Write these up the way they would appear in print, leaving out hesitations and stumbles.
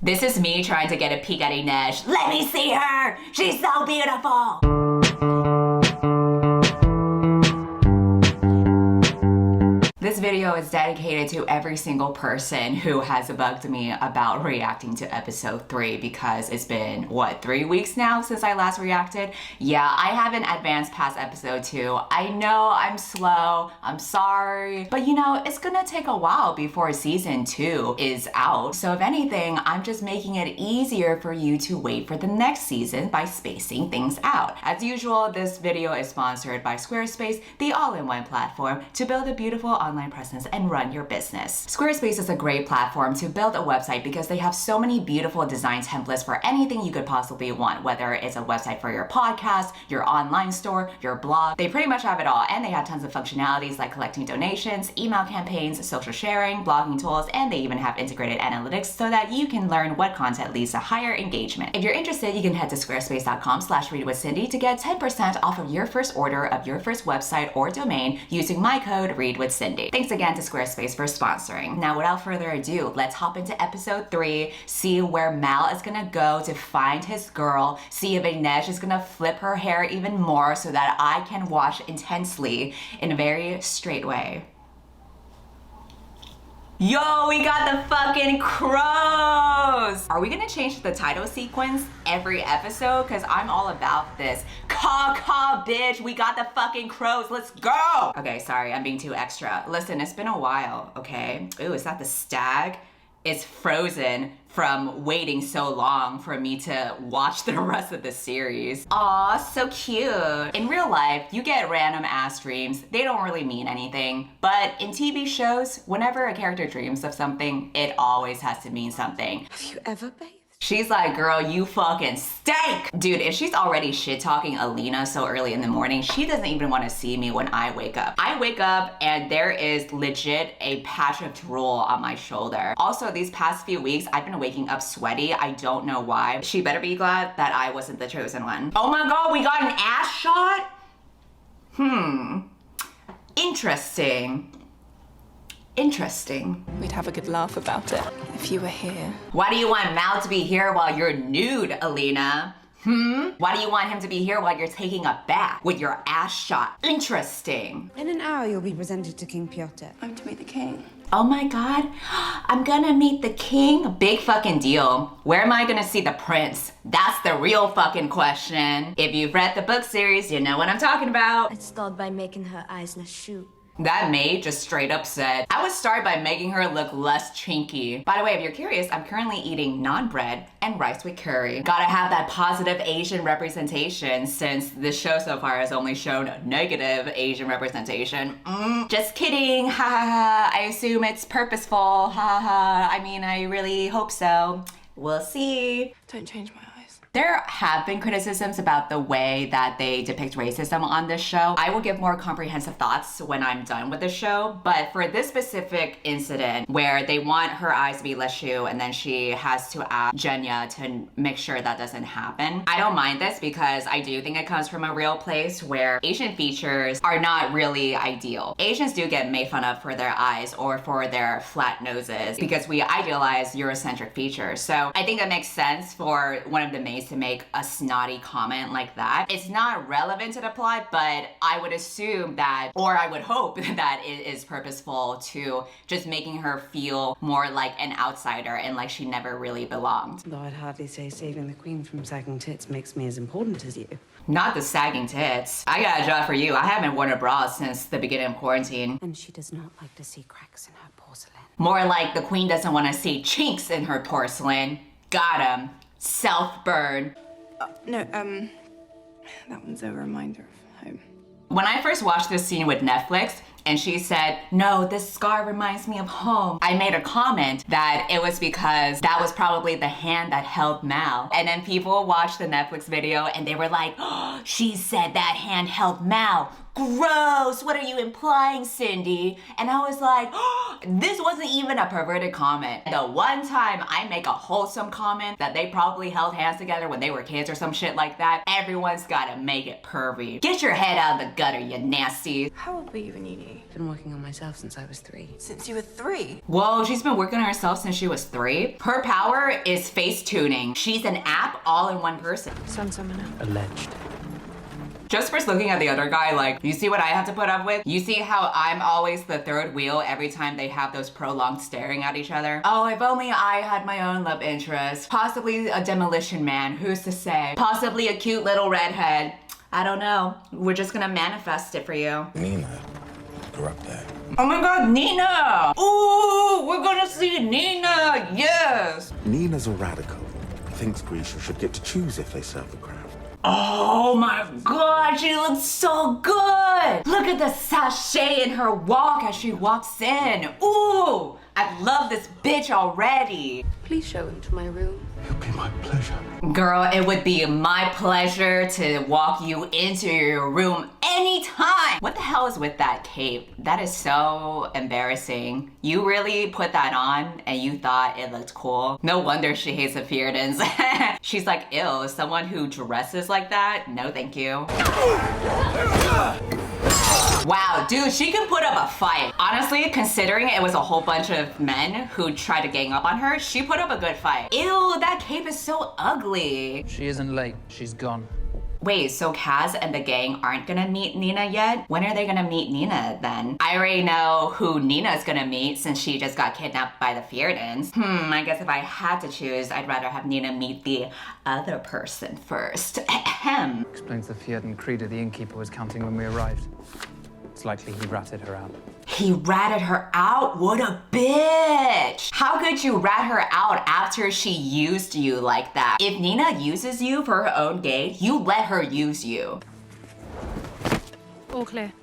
This is me trying to get a peek at Inej. Let me see her! She's so beautiful! This video is dedicated to every single person who has bugged me about reacting to episode 3 because it's been, what, 3 weeks now since I last reacted? Yeah, I haven't advanced past episode 2. I know I'm slow, I'm sorry, but you know, it's gonna take a while before season 2 is out. So if anything, I'm just making it easier for you to wait for the next season by spacing things out. As usual, this video is sponsored by Squarespace, the all-in-one platform to build a beautiful online presence and run your business. Squarespace is a great platform to build a website because they have so many beautiful design templates for anything you could possibly want, whether it's a website for your podcast, your online store, your blog. They pretty much have it all, and they have tons of functionalities like collecting donations, email campaigns, social sharing, blogging tools, and they even have integrated analytics so that you can learn what content leads to higher engagement. If you're interested, you can head to squarespace.com/readwithcindy to get 10% off of your first order of your first website or domain using my code readwithcindy. Thanks again to Squarespace for sponsoring. Now, without further ado, let's hop into episode 3, see where Mal is gonna go to find his girl, see if Inej is gonna flip her hair even more so that I can watch intensely in a very straight way. Yo, we got the fucking crows! Are we gonna change the title sequence every episode? Cause I'm all about this. Caw, bitch, we got the fucking crows, let's go! Okay, sorry, I'm being too extra. Listen, it's been a while, okay? Ooh, is that the stag? It's frozen from waiting so long for me to watch the rest of the series. Aw, so cute. In real life, you get random ass dreams. They don't really mean anything. But in TV shows, whenever a character dreams of something, it always has to mean something. Have you ever bathed? She's like, girl, you fucking stink! Dude, if she's already shit-talking Alina so early in the morning, she doesn't even want to see me when I wake up. I wake up and there is legit a patch of drool on my shoulder. Also, these past few weeks, I've been waking up sweaty. I don't know why. She better be glad that I wasn't the chosen one. Oh my god, we got an ass shot? Interesting. Interesting. We'd have a good laugh about it if you were here. Why do you want Mal to be here while you're nude, Alina? Why do you want him to be here while you're taking a bath with your ass shot? Interesting. In an hour, you'll be presented to King Piotr. I'm to meet the king. Oh my god, I'm gonna meet the king? Big fucking deal. Where am I gonna see the prince? That's the real fucking question. If you've read the book series, you know what I'm talking about. I'd start by making her eyes less shoot. That maid just straight up said, I would start by making her look less chinky. By the way, if you're curious, I'm currently eating naan bread and rice with curry. Gotta have that positive Asian representation since this show so far has only shown negative Asian representation. Just kidding, ha ha ha. I assume it's purposeful, ha ha ha. I mean, I really hope so. We'll see. Don't change my eyes. There have been criticisms about the way that they depict racism on this show. I will give more comprehensive thoughts when I'm done with the show, but for this specific incident where they want her eyes to be less shoe and then she has to ask Jenya to make sure that doesn't happen, I don't mind this because I do think it comes from a real place where Asian features are not really ideal. Asians do get made fun of for their eyes or for their flat noses because we idealize Eurocentric features. So I think it makes sense for one of the maids to make a snotty comment like that. It's not relevant to the plot, but I would assume that, or I would hope that it is purposeful to just making her feel more like an outsider and like she never really belonged. Though I'd hardly say saving the queen from sagging tits makes me as important as you. Not the sagging tits. I got a job for you. I haven't worn a bra since the beginning of quarantine. And she does not like to see cracks in her porcelain. More like the queen doesn't want to see chinks in her porcelain. Got him. Self-burn. That one's a reminder of home. When I first watched this scene with Netflix, and she said, no, this scar reminds me of home, I made a comment that it was because that was probably the hand that held Mal. And then people watched the Netflix video and they were like, oh, she said that hand held Mal. gross, what are you implying, Cindy? And I was like, oh, this wasn't even a perverted comment. The one time I make a wholesome comment that they probably held hands together when they were kids or some shit like that, everyone's gotta make it pervy. Get your head out of the gutter, you nasty. How old were you in uni? I've been working on myself since I was 3. Since you were 3? Whoa, she's been working on herself since she was 3? Her power is face tuning. She's an app all in one person. Sun summoner. Alleged. Just for looking at the other guy, like, you see what I have to put up with? You see how I'm always the third wheel every time they have those prolonged staring at each other? Oh, if only I had my own love interest. Possibly a demolition man, who's to say? Possibly a cute little redhead. I don't know. We're just gonna manifest it for you. Nina grew up there. Oh my god, Nina! Ooh, we're gonna see Nina, yes! Nina's a radical. Thinks Grisha should get to choose if they serve the crown. Oh my god, she looks so good! Look at the sachet in her walk as she walks in. Ooh, I love this bitch already. Please show him to my room. It'll be my pleasure. Girl, it would be my pleasure to walk you into your room anytime. What the hell is with that cape? That is so embarrassing. You really put that on and you thought it looked cool? No wonder she hates the Feardens. She's like, ew, someone who dresses like that? No, thank you. Wow, dude, she can put up a fight. Honestly, considering it was a whole bunch of men who tried to gang up on her, she put up a good fight. Ew, that cape is so ugly. She isn't late. She's gone. Wait, so Kaz and the gang aren't gonna meet Nina yet? When are they gonna meet Nina then? I already know who Nina's gonna meet since she just got kidnapped by the Feardens. I guess if I had to choose, I'd rather have Nina meet the other person first. Ahem. Explains the Fierden Creeder the innkeeper was counting when we arrived. It's likely he ratted her out. He ratted her out? What a bitch! How could you rat her out after she used you like that? If Nina uses you for her own gain, you let her use you. All clear.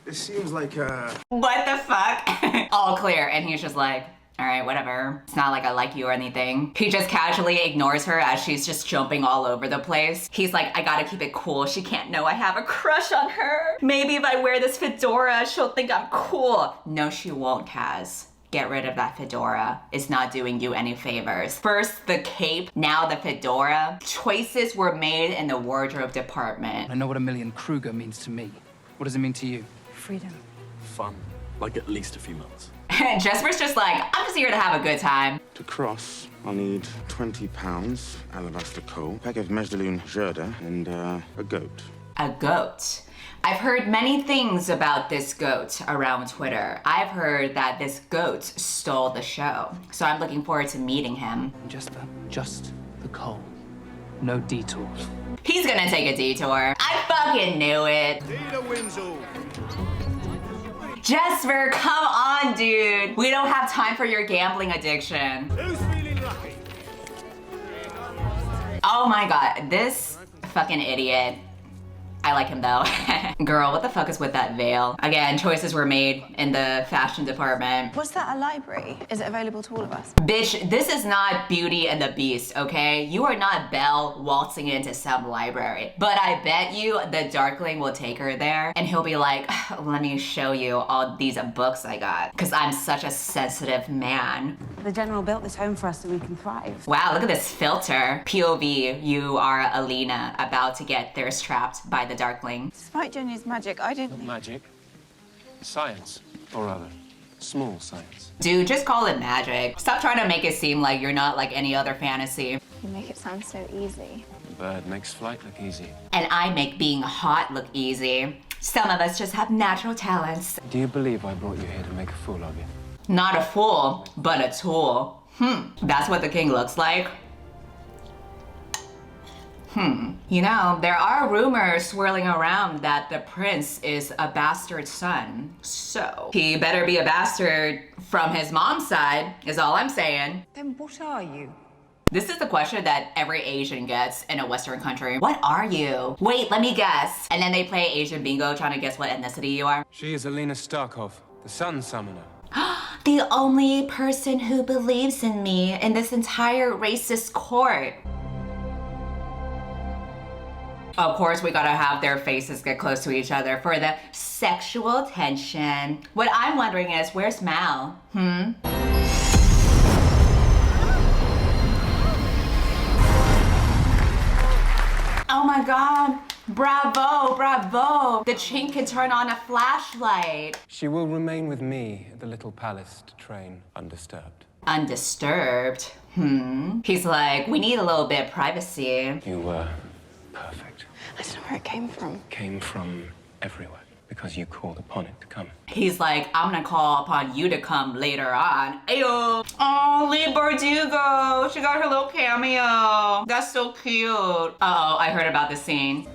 This seems like What the fuck? All clear, and he's just like, all right, whatever. It's not like I like you or anything. He just casually ignores her as she's just jumping all over the place. He's like, I gotta keep it cool. She can't know I have a crush on her. Maybe if I wear this fedora, she'll think I'm cool. No, she won't, Kaz. Get rid of that fedora. It's not doing you any favors. First the cape, now the fedora. Choices were made in the wardrobe department. I know what a million Kruger means to me. What does it mean to you? Freedom. Fun. Like at least a few months. Jesper's just like, I'm just here to have a good time. to cross. I'll need 20 pounds, alabaster coal, pack of Mejdaloon Gerda, and a goat. A goat. I've heard many things about this goat around Twitter. I've heard that this goat stole the show. So I'm looking forward to meeting him. Jesper, just the coal. No detours. He's gonna take a detour. I fucking knew it. Jesper, come on, dude. We don't have time for your gambling addiction. Who's feeling lucky? Oh my god, this fucking idiot. I like him though. Girl, what the fuck is with that veil? Again, choices were made in the fashion department. Was that a library? Is it available to all of us? Bitch, this is not Beauty and the Beast, okay? You are not Belle waltzing into some library. But I bet you the Darkling will take her there and he'll be like, let me show you all these books I got. Because I'm such a sensitive man. The General built this home for us so we can thrive. Wow, look at this filter. POV, you are Alina about to get thirst trapped by the Darkling. Despite Jenny's magic, I didn't think... Magic. Science. Or rather, small science. Dude, just call it magic. Stop trying to make it seem like you're not like any other fantasy. You make it sound so easy. The bird makes flight look easy. And I make being hot look easy. Some of us just have natural talents. Do you believe I brought you here to make a fool of you? Not a fool, but a tool. That's what the king looks like. You know, there are rumors swirling around that the prince is a bastard son. So, he better be a bastard from his mom's side, is all I'm saying. Then what are you? This is the question that every Asian gets in a Western country. What are you? Wait, let me guess. And then they play Asian bingo trying to guess what ethnicity you are. She is Alina Starkov, the Sun Summoner. The only person who believes in me in this entire racist court. Of course, we gotta have their faces get close to each other for the sexual tension. What I'm wondering is, where's Mal? Oh my God, bravo, bravo. The chink can turn on a flashlight. She will remain with me at the little palace to train, undisturbed. Undisturbed? He's like, we need a little bit of privacy. You were perfect. I don't know where it came from. Came from everywhere, because you called upon it to come. He's like, I'm gonna call upon you to come later on. Ayo. Oh, Lee Bardugo. She got her little cameo. That's so cute. Uh-oh, I heard about this scene.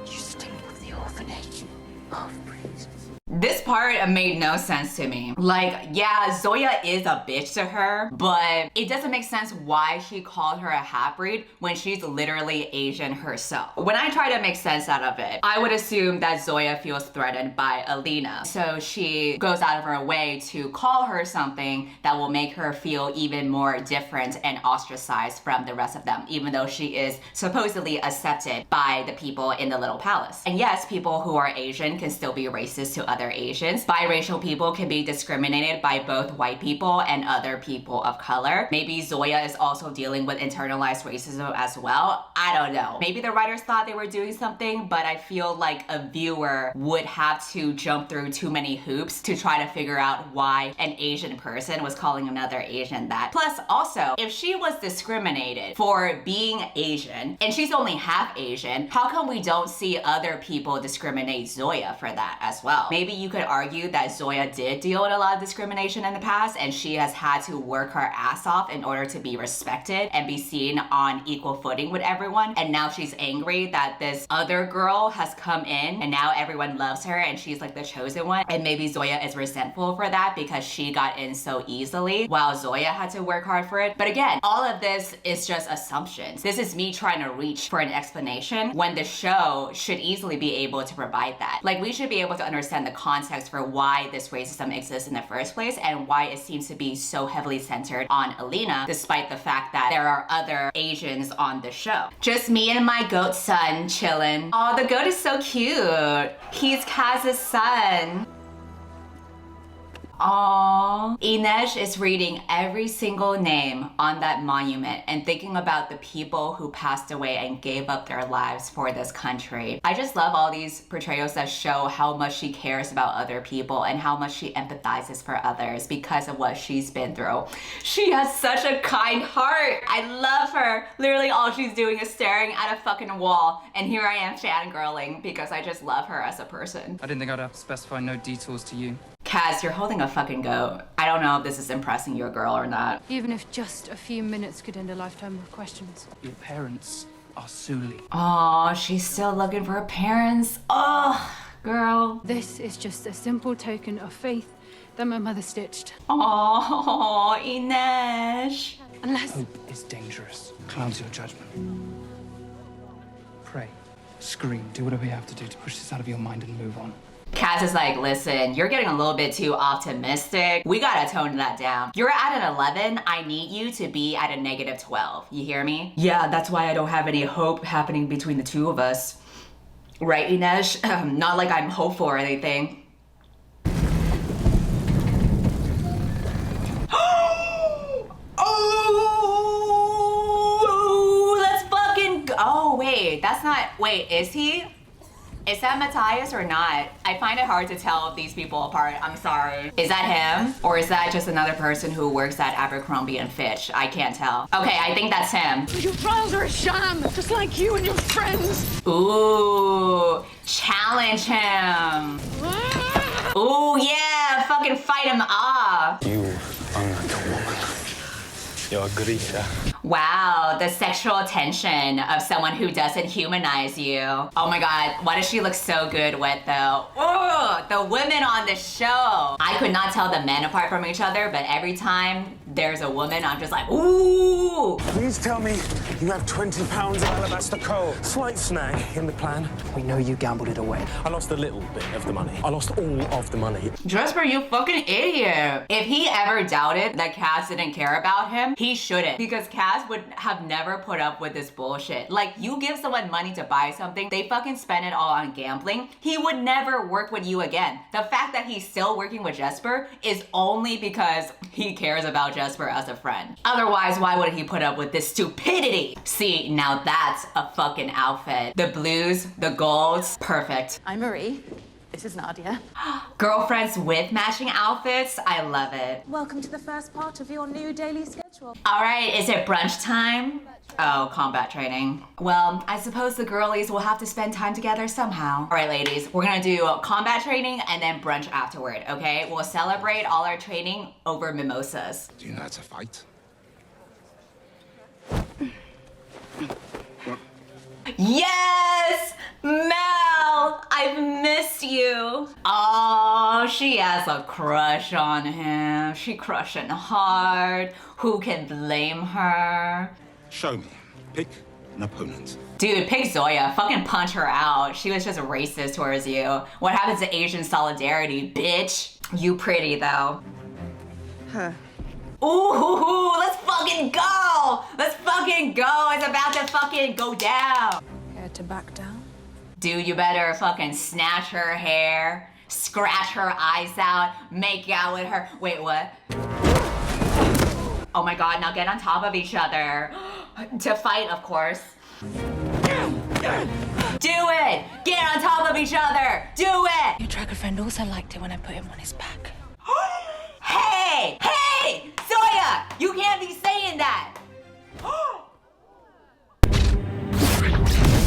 You stink of the orphanage. Oh, please. This part made no sense to me. Like, yeah, Zoya is a bitch to her, but it doesn't make sense why she called her a half-breed when she's literally Asian herself. When I try to make sense out of it, I would assume that Zoya feels threatened by Alina. So she goes out of her way to call her something that will make her feel even more different and ostracized from the rest of them, even though she is supposedly accepted by the people in the little palace. And yes, people who are Asian can still be racist to other Asians. Biracial people can be discriminated by both white people and other people of color. Maybe Zoya is also dealing with internalized racism as well. I don't know. Maybe the writers thought they were doing something, but I feel like a viewer would have to jump through too many hoops to try to figure out why an Asian person was calling another Asian that. Plus, also, if she was discriminated for being Asian, and she's only half Asian, how come we don't see other people discriminate Zoya for that as well? Maybe you could argue that Zoya did deal with a lot of discrimination in the past and she has had to work her ass off in order to be respected and be seen on equal footing with everyone. And now she's angry that this other girl has come in and now everyone loves her and she's like the chosen one. And maybe Zoya is resentful for that because she got in so easily while Zoya had to work hard for it. But again, all of this is just assumptions. This is me trying to reach for an explanation when the show should easily be able to provide that. Like, we should be able to understand the context for why this racism exists in the first place and why it seems to be so heavily centered on Alina, despite the fact that there are other Asians on the show. Just me and my goat son chilling. Oh, the goat is so cute. He's Kaz's son. Aww. Inej is reading every single name on that monument and thinking about the people who passed away and gave up their lives for this country. I just love all these portrayals that show how much she cares about other people and how much she empathizes for others because of what she's been through. She has such a kind heart. I love her. Literally all she's doing is staring at a fucking wall, and here I am fangirling because I just love her as a person. I didn't think I'd have to specify no details to you. Kaz, you're holding a fucking goat. I don't know if this is impressing your girl or not. Even if just a few minutes could end a lifetime of questions. Your parents are Suli. Oh, she's still looking for her parents. Oh, girl. This is just a simple token of faith that my mother stitched. Oh, Inej. Unless... Hope is dangerous. Clouds your judgment. Pray, scream, do whatever you have to do to push this out of your mind and move on. Kaz is like, listen, you're getting a little bit too optimistic. We gotta tone that down. You're at an 11, I need you to be at a -12. You hear me? Yeah, that's why I don't have any hope happening between the two of us. Right, Inej? Not like I'm hopeful or anything. Oh, let's fucking go. Oh, wait, that's not, wait, is he? Is that Matthias or not? I find it hard to tell these people apart. I'm sorry. Is that him? Or is that just another person who works at Abercrombie & Fitch? I can't tell. Okay, I think that's him. Your trials are a sham, just like you and your friends. Ooh, challenge him. Ooh, yeah, fucking fight him off. You are not a woman. You're a Grisha. Wow, the sexual tension of someone who doesn't humanize you. Oh my God, why does she look so good with though? Ooh, the women on the show. I could not tell the men apart from each other, but every time there's a woman, I'm just like, ooh. Please tell me you have 20 pounds of alabaster coal. Slight snag in the plan. We know you gambled it away. I lost a little bit of the money. I lost all of the money. Jasper, you fucking idiot. If he ever doubted that Kaz didn't care about him, he shouldn't. Because Kaz ass would have never put up with this bullshit. Like, you give someone money to buy something, they fucking spend it all on gambling. He would never work with you again. The fact that he's still working with Jesper is only because he cares about Jesper as a friend. Otherwise, why would he put up with this stupidity? See, now that's a fucking outfit. The blues, the golds, perfect. I'm Marie. This is Nadia. Girlfriends with matching outfits, I love it. Welcome to the first part of your new daily schedule. All right, is it brunch time? Oh, combat training. Well, I suppose the girlies will have to spend time together somehow. All right, ladies, we're gonna do combat training and then brunch afterward, okay? We'll celebrate all our training over mimosas. Do you know how to fight? Yes! Mel! I've missed you. Oh, she has a crush on him. She crushing hard. Who can blame her? Show me. Pick an opponent. Dude, pick Zoya. Fucking punch her out. She was just racist towards you. What happens to Asian solidarity, bitch? You pretty, though. Her. Ooh, let's fucking go! Let's fucking go! It's about to fucking go down. Care to back down? Dude, you better fucking snatch her hair, scratch her eyes out, make out with her. Wait, what? Oh my god, now get on top of each other. To fight, of course. Do it! Get on top of each other! Do it! Your tracker friend also liked it when I put him on his back. Hey! Hey! Zoya! You can't be saying that!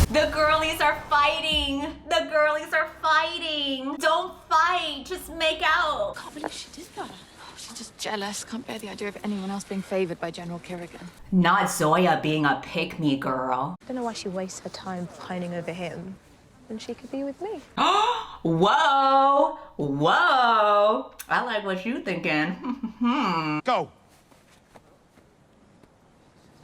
The girlies are fighting! The girlies are fighting! Don't fight! Just make out! Can't believe she did that. Oh, she's just jealous. Can't bear the idea of anyone else being favored by General Kerrigan. Not Zoya being a pick-me girl. I don't know why she wastes her time pining over him when she could be with me. Whoa! Whoa! I like what you thinking. Go!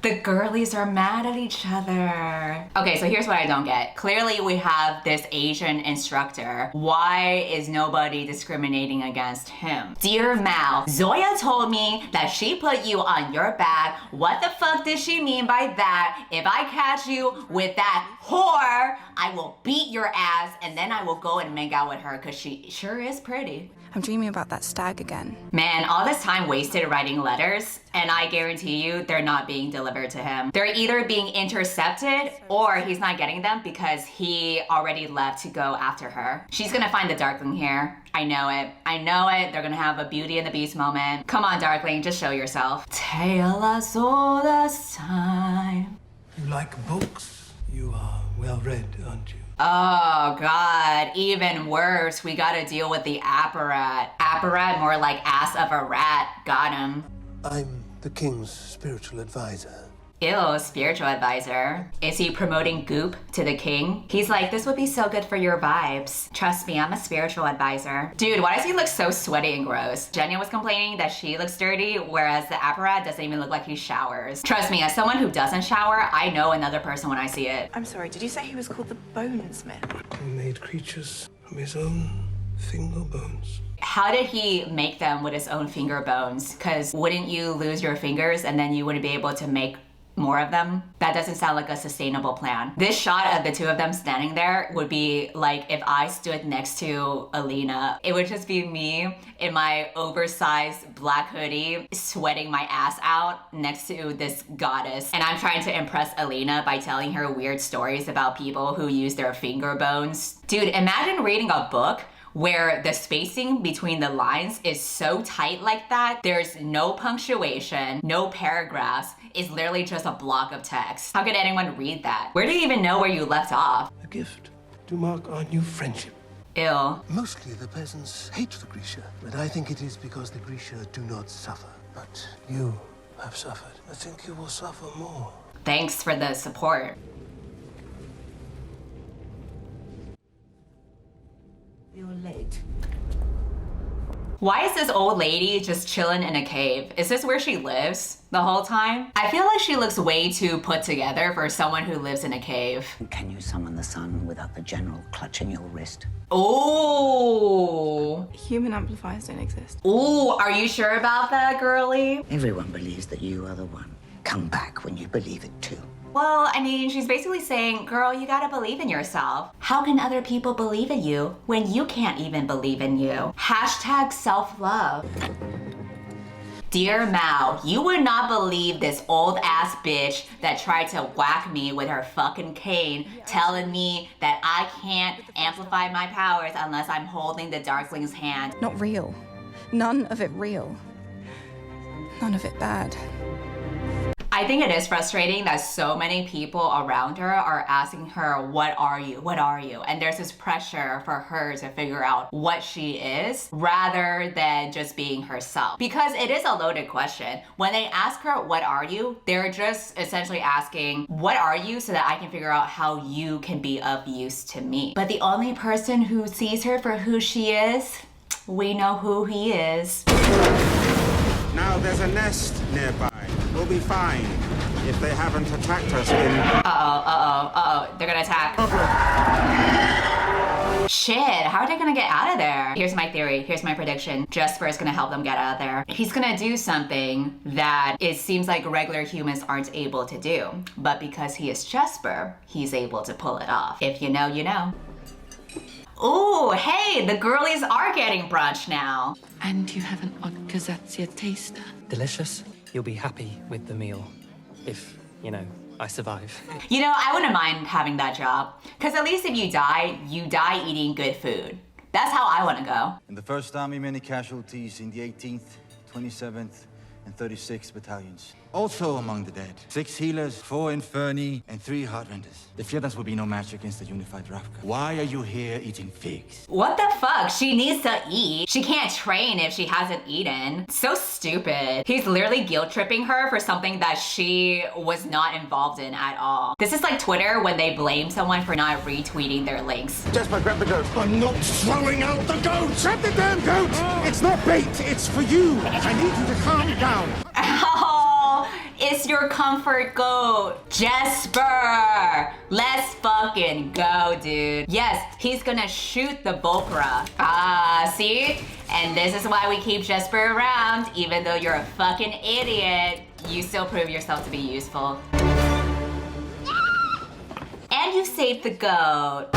The girlies are mad at each other. Okay, so here's what I don't get. Clearly we have this Asian instructor. Why is nobody discriminating against him? Dear Mal, Zoya told me that she put you on your back. What the fuck did she mean by that? If I catch you with that whore, I will beat your ass and then I will go and make out with her because she sure is pretty. I'm dreaming about that stag again. Man, all this time wasted writing letters, and I guarantee you they're not being delivered to him. They're either being intercepted or he's not getting them because he already left to go after her. She's gonna find the Darkling here. I know it. I know it. They're gonna have a Beauty and the Beast moment. Come on, Darkling, just show yourself. Tell us all this time. You like books? You are well read, aren't you? Oh God, even worse. We gotta deal with the apparat. Apparat, more like ass of a rat. Got him. I'm the king's spiritual advisor. Ew, spiritual advisor. Is he promoting goop to the king? He's like, this would be so good for your vibes. Trust me, I'm a spiritual advisor. Dude, why does he look so sweaty and gross? Jenya was complaining that she looks dirty, whereas the apparat doesn't even look like he showers. Trust me, as someone who doesn't shower, I know another person when I see it. I'm sorry, did you say he was called the Bonesmith? He made creatures from his own finger bones. How did he make them with his own finger bones? Because wouldn't you lose your fingers and then you wouldn't be able to make more of them? That doesn't sound like a sustainable plan. This shot of the two of them standing there would be like if I stood next to Alina. It would just be me in my oversized black hoodie, sweating my ass out next to this goddess. And I'm trying to impress Alina by telling her weird stories about people who use their finger bones. Dude, imagine reading a book where the spacing between the lines is so tight like that. There's no punctuation, no paragraphs. It's literally just a block of text. How could anyone read that? Where do you even know where you left off? A gift to mark our new friendship. Ew. Mostly the peasants hate the Grisha, but I think it is because the Grisha do not suffer. But you have suffered. I think you will suffer more. Thanks for the support. You're late. Why is this old lady just chilling in a cave? Is this where she lives the whole time? I feel like she looks way too put together for someone who lives in a cave. Can you summon the sun without the general clutching your wrist? Ooh. Human amplifiers don't exist. Ooh, are you sure about that, girly? Everyone believes that you are the one. come back when you believe it too. Well, I mean, she's basically saying, girl, you gotta believe in yourself. How can other people believe in you when you can't even believe in you? Hashtag self-love. Dear Mao, you would not believe this old ass bitch that tried to whack me with her fucking cane, telling me that I can't amplify my powers unless I'm holding the Darkling's hand. Not real. None of it real. None of it bad. I think it is frustrating that so many people around her are asking her, what are you? What are you? And there's this pressure for her to figure out what she is rather than just being herself. Because it is a loaded question. When they ask her, what are you? They're just essentially asking, what are you? So that I can figure out how you can be of use to me. But the only person who sees her for who she is, we know who he is. Now there's a nest nearby. We'll be fine if they haven't attacked us in... They're gonna attack. Shit, how are they gonna get out of there? Here's my theory, here's my prediction. Jesper is gonna help them get out of there. He's gonna do something that it seems like regular humans aren't able to do. But because he is Jesper, he's able to pull it off. If you know, you know. Ooh, hey, the girlies are getting brunch now. And you have an Otkazatzia taster. Delicious. You'll be happy with the meal. If, you know, I survive. You know, I wouldn't mind having that job. Because at least if you die eating good food. That's how I want to go. In the 1st Army, many casualties in the 18th, 27th, and 36th battalions. Also among the dead, 6 healers, 4 inferni, and 3 heartrenders. The Fjöldans will be no match against the unified Ravka. Why are you here eating figs? What the fuck? She needs to eat. She can't train if she hasn't eaten. So stupid. He's literally guilt tripping her for something that she was not involved in at all. This is like Twitter when they blame someone for not retweeting their links. Jesper, grab the goat. I'm not throwing out the goat! Grab the damn goat! It's not bait, it's for you! I need you to calm down. Oh, it's your comfort goat. Jesper! Let's fucking go, dude. Yes, he's gonna shoot the Volcra. Ah, see? And this is why we keep Jesper around. Even though you're a fucking idiot, you still prove yourself to be useful. And you saved the goat.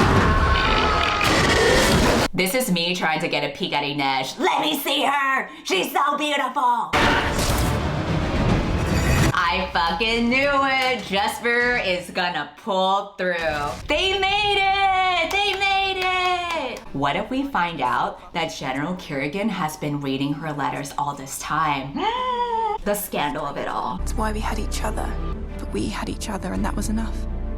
This is me trying to get a peek at Inej. Let me see her! She's so beautiful! I fucking knew it! Jesper is gonna pull through. They made it! They made it! What if we find out that General Kerrigan has been reading her letters all this time? The scandal of it all. It's why we had each other. But we had each other and that was enough.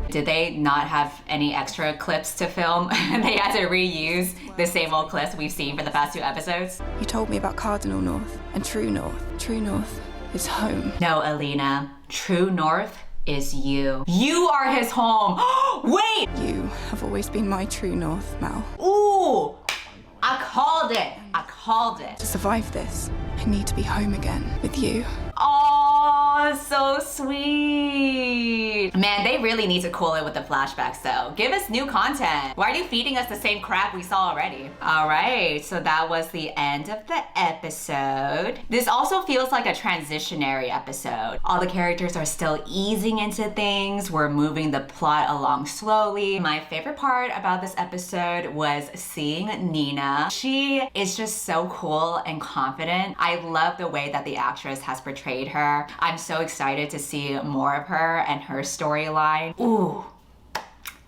Did they not have any extra clips to film? They had to reuse the same old clips we've seen for the past 2 episodes? You told me about Cardinal North and True North. True North is home. No, Alina. True North is you. You are his home. Wait! You have always been my True North, Mal. Ooh! I called it. I called it. To survive this, I need to be home again with you. Oh, so sweet. Man, they really need to cool it with the flashbacks though. Give us new content. Why are you feeding us the same crap we saw already? All right, so that was the end of the episode. This also feels like a transitionary episode. All the characters are still easing into things. We're moving the plot along slowly. My favorite part about this episode was seeing Nina. She is just so cool and confident. I love the way that the actress has portrayed her. I'm so excited to see more of her and her storyline. Ooh,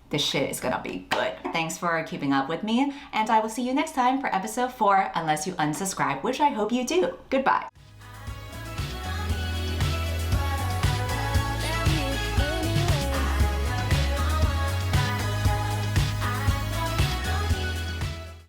this shit is gonna be good. Thanks for keeping up with me, and I will see you next time for episode 4, unless you unsubscribe, which I hope you do. Goodbye.